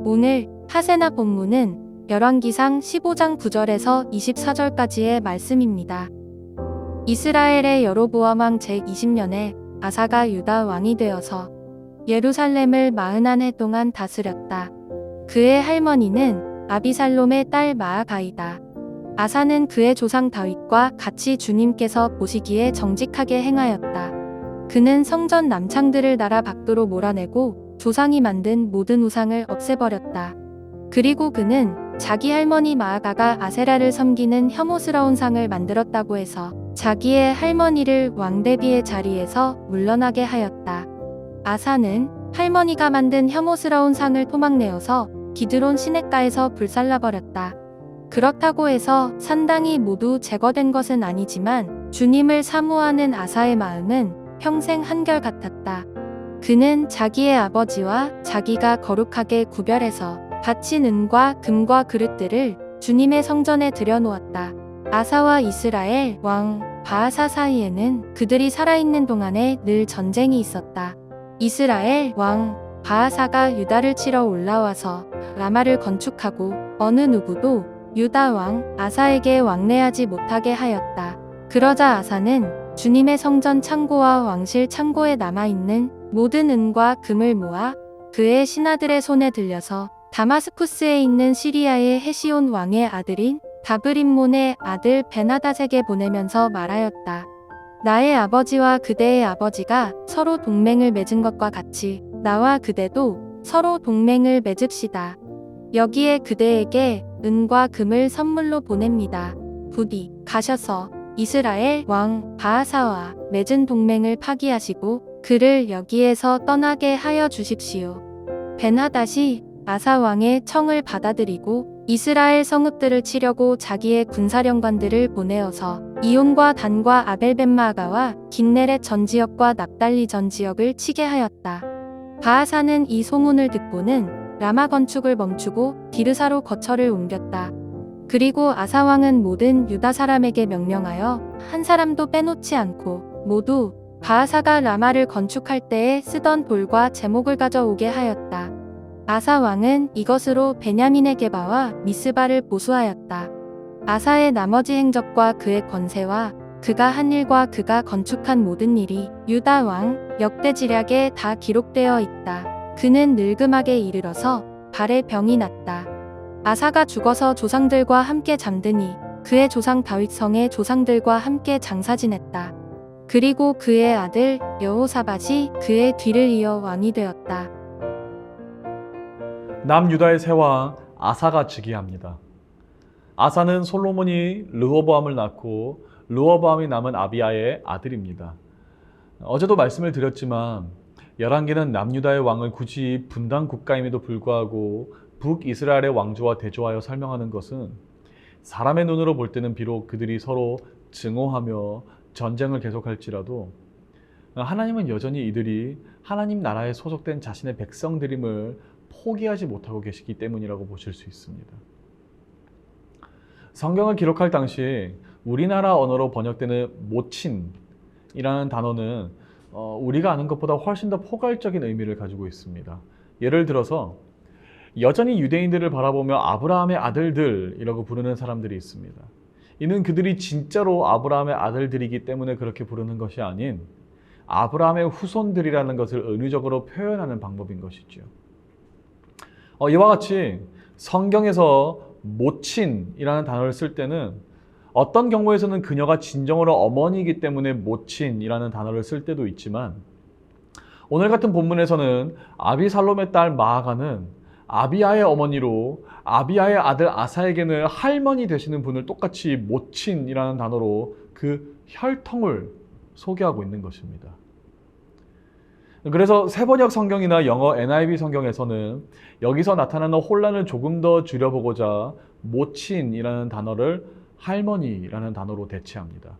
오늘 하세나 본문은 열왕기상 15장 9절에서 24절까지의 말씀입니다. 이스라엘의 여로보암 왕 제20년에 아사가 유다 왕이 되어서 예루살렘을 41해 동안 다스렸다. 그의 할머니는 아비살롬의 딸 마아가이다. 아사는 그의 조상 다윗과 같이 주님께서 보시기에 정직하게 행하였다. 그는 성전 남창들을 나라 밖으로 몰아내고 조상이 만든 모든 우상을 없애버렸다. 그리고 그는 자기 할머니 마아가가 아세라를 섬기는 혐오스러운 상을 만들었다고 해서 자기의 할머니를 왕대비의 자리에서 물러나게 하였다. 아사는 할머니가 만든 혐오스러운 상을 토막내어서 기드론 시냇가에서 불살라버렸다. 그렇다고 해서 산당이 모두 제거된 것은 아니지만 주님을 사모하는 아사의 마음은 평생 한결같았다. 그는 자기의 아버지와 자기가 거룩하게 구별해서 바친 은과 금과 그릇들을 주님의 성전에 들여놓았다. 아사와 이스라엘 왕 바아사 사이에는 그들이 살아있는 동안에 늘 전쟁이 있었다. 이스라엘 왕 바아사가 유다를 치러 올라와서 라마를 건축하고 어느 누구도 유다 왕 아사에게 왕래하지 못하게 하였다. 그러자 아사는 주님의 성전 창고와 왕실 창고에 남아있는 모든 은과 금을 모아 그의 신하들의 손에 들려서 다마스쿠스에 있는 시리아의 헤시온 왕의 아들인 다브림몬의 아들 베나닷에게 보내면서 말하였다. 나의 아버지와 그대의 아버지가 서로 동맹을 맺은 것과 같이 나와 그대도 서로 동맹을 맺읍시다. 여기에 그대에게 은과 금을 선물로 보냅니다. 부디 가셔서 이스라엘 왕 바아사와 맺은 동맹을 파기하시고 그를 여기에서 떠나게 하여 주십시오. 벤하닷이 아사 왕의 청을 받아들이고 이스라엘 성읍들을 치려고 자기의 군사령관들을 보내어서 이온과 단과 아벨벳마아가와 긴네렛 전 지역과 납달리 전 지역을 치게 하였다. 바아사는 이 소문을 듣고는 라마 건축을 멈추고 디르사로 거처를 옮겼다. 그리고 아사 왕은 모든 유다 사람에게 명령하여 한 사람도 빼놓지 않고 모두 바아사가 라마를 건축할 때에 쓰던 돌과 제목을 가져오게 하였다. 아사 왕은 이것으로 베냐민의 게바와 미스바를 보수하였다. 아사의 나머지 행적과 그의 권세와 그가 한 일과 그가 건축한 모든 일이 유다 왕 역대지략에 다 기록되어 있다. 그는 늙음하게 이르러서 발에 병이 났다. 아사가 죽어서 조상들과 함께 잠드니 그의 조상 다윗 성의 조상들과 함께 장사 지냈다. 그리고 그의 아들 여호사밧이 그의 뒤를 이어 왕이 되었다. 남유다의 세왕 아사가 즉위합니다. 아사는 솔로몬이 르호보암을 낳고 르호보암이 남은 아비야의 아들입니다. 어제도 말씀을 드렸지만 열왕기는 남유다의 왕을 굳이 분단 국가임에도 불구하고 북이스라엘의 왕조와 대조하여 설명하는 것은 사람의 눈으로 볼 때는 비록 그들이 서로 증오하며 전쟁을 계속할지라도 하나님은 여전히 이들이 하나님 나라에 소속된 자신의 백성들임을 포기하지 못하고 계시기 때문이라고 보실 수 있습니다. 성경을 기록할 당시 우리나라 언어로 번역되는 모친이라는 단어는 우리가 아는 것보다 훨씬 더 포괄적인 의미를 가지고 있습니다. 예를 들어서 여전히 유대인들을 바라보며 아브라함의 아들들이라고 부르는 사람들이 있습니다. 이는 그들이 진짜로 아브라함의 아들들이기 때문에 그렇게 부르는 것이 아닌 아브라함의 후손들이라는 것을 은유적으로 표현하는 방법인 것이죠. 이와 같이 성경에서 모친이라는 단어를 쓸 때는 어떤 경우에서는 그녀가 진정으로 어머니이기 때문에 모친이라는 단어를 쓸 때도 있지만 오늘 같은 본문에서는 아비살롬의 딸 마아가는 아비야의 어머니로 아비야의 아들 아사에게는 할머니 되시는 분을 똑같이 모친이라는 단어로 그 혈통을 소개하고 있는 것입니다. 그래서 세번역 성경이나 영어 NIV 성경에서는 여기서 나타나는 혼란을 조금 더 줄여보고자 모친이라는 단어를 할머니라는 단어로 대체합니다.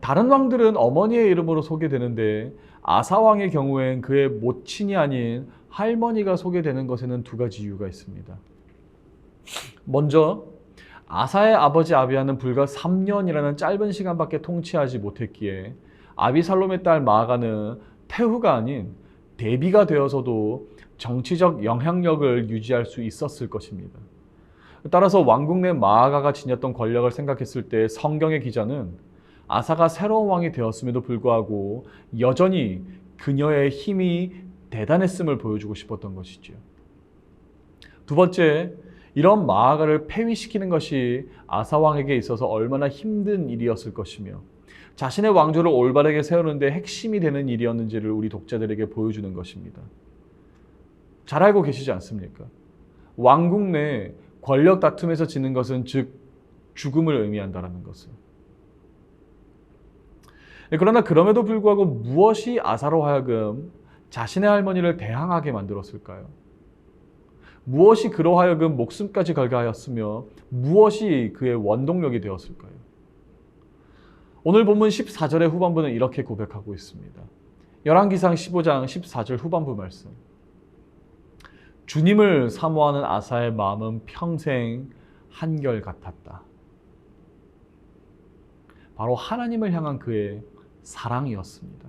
다른 왕들은 어머니의 이름으로 소개되는데 아사왕의 경우엔 그의 모친이 아닌 할머니가 소개되는 것에는 두 가지 이유가 있습니다. 먼저 아사의 아버지 아비야는 불과 3년이라는 짧은 시간밖에 통치하지 못했기에 아비살롬의 딸 마아가는 태후가 아닌 대비가 되어서도 정치적 영향력을 유지할 수 있었을 것입니다. 따라서 왕국 내 마아가가 지녔던 권력을 생각했을 때 성경의 기자는 아사가 새로운 왕이 되었음에도 불구하고 여전히 그녀의 힘이 대단했음을 보여주고 싶었던 것이죠. 두 번째, 이런 마아가를 폐위시키는 것이 아사 왕에게 있어서 얼마나 힘든 일이었을 것이며 자신의 왕조를 올바르게 세우는데 핵심이 되는 일이었는지를 우리 독자들에게 보여주는 것입니다. 잘 알고 계시지 않습니까? 왕국 내 권력 다툼에서 지는 것은 즉 죽음을 의미한다는 것을. 그러나 그럼에도 불구하고 무엇이 아사로 하여금 자신의 할머니를 대항하게 만들었을까요? 무엇이 그로 하여금 목숨까지 걸게 하였으며 무엇이 그의 원동력이 되었을까요? 오늘 본문 14절의 후반부는 이렇게 고백하고 있습니다. 열왕기상 15장 14절 후반부 말씀. 주님을 사모하는 아사의 마음은 평생 한결같았다. 바로 하나님을 향한 그의 사랑이었습니다.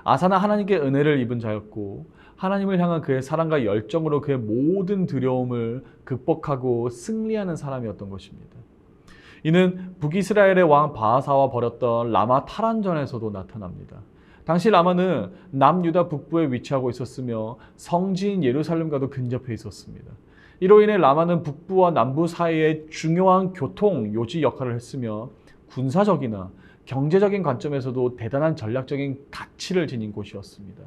아사는 하나님께 은혜를 입은 자였고 하나님을 향한 그의 사랑과 열정으로 그의 모든 두려움을 극복하고 승리하는 사람이었던 것입니다. 이는 북이스라엘의 왕 바하사와 벌였던 라마 타란전에서도 나타납니다. 당시 라마는 남유다 북부에 위치하고 있었으며 성지인 예루살렘과도 근접해 있었습니다. 이로 인해 라마는 북부와 남부 사이에 중요한 교통 요지 역할을 했으며 군사적이나 경제적인 관점에서도 대단한 전략적인 가치를 지닌 곳이었습니다.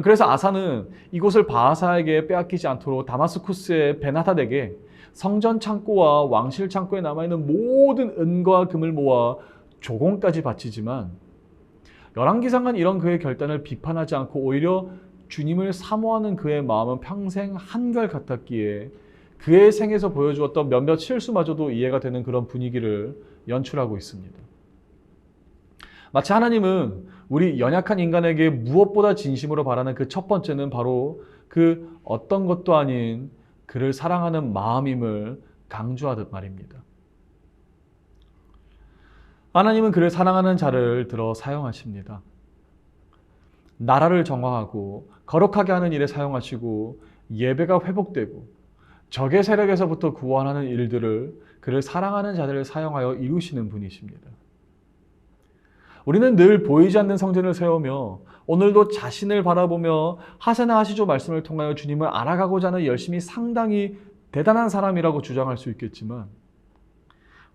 그래서 아사는 이곳을 바하사에게 빼앗기지 않도록 다마스쿠스의 베나닷에게 성전 창고와 왕실 창고에 남아있는 모든 은과 금을 모아 조공까지 바치지만 열왕기상은 이런 그의 결단을 비판하지 않고 오히려 주님을 사모하는 그의 마음은 평생 한결같았기에 그의 생에서 보여주었던 몇몇 실수마저도 이해가 되는 그런 분위기를 연출하고 있습니다. 마치 하나님은 우리 연약한 인간에게 무엇보다 진심으로 바라는 그 첫 번째는 바로 그 어떤 것도 아닌 그를 사랑하는 마음임을 강조하듯 말입니다. 하나님은 그를 사랑하는 자를 들어 사용하십니다. 나라를 정화하고 거룩하게 하는 일에 사용하시고 예배가 회복되고 적의 세력에서부터 구원하는 일들을 그를 사랑하는 자들을 사용하여 이루시는 분이십니다. 우리는 늘 보이지 않는 성전을 세우며 오늘도 자신을 바라보며 하세나 하시조 말씀을 통하여 주님을 알아가고자 하는 열심이 상당히 대단한 사람이라고 주장할 수 있겠지만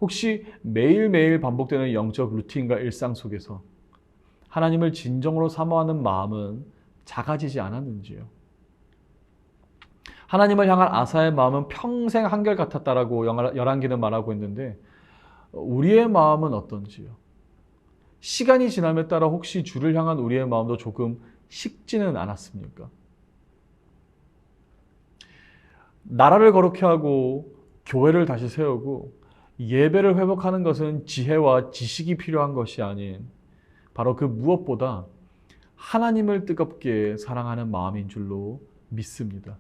혹시 매일매일 반복되는 영적 루틴과 일상 속에서 하나님을 진정으로 사모하는 마음은 작아지지 않았는지요? 하나님을 향한 아사의 마음은 평생 한결같았다라고 열왕기는 말하고 있는데 우리의 마음은 어떤지요? 시간이 지남에 따라 혹시 주를 향한 우리의 마음도 조금 식지는 않았습니까? 나라를 거룩히 하고 교회를 다시 세우고 예배를 회복하는 것은 지혜와 지식이 필요한 것이 아닌 바로 그 무엇보다 하나님을 뜨겁게 사랑하는 마음인 줄로 믿습니다.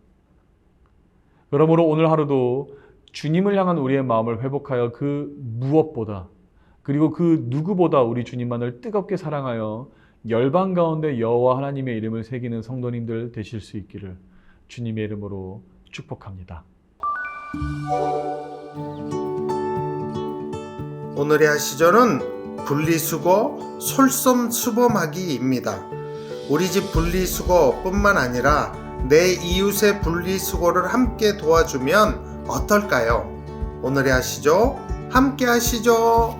그러므로 오늘 하루도 주님을 향한 우리의 마음을 회복하여 그 무엇보다 그리고 그 누구보다 우리 주님만을 뜨겁게 사랑하여 열방 가운데 여호와 하나님의 이름을 새기는 성도님들 되실 수 있기를 주님의 이름으로 축복합니다. 오늘의 하시절은 분리수거 솔선수범하기입니다. 우리 집 분리수거뿐만 아니라 내 이웃의 분리수거를 함께 도와주면 어떨까요? 오늘의 하시죠? 함께 하시죠.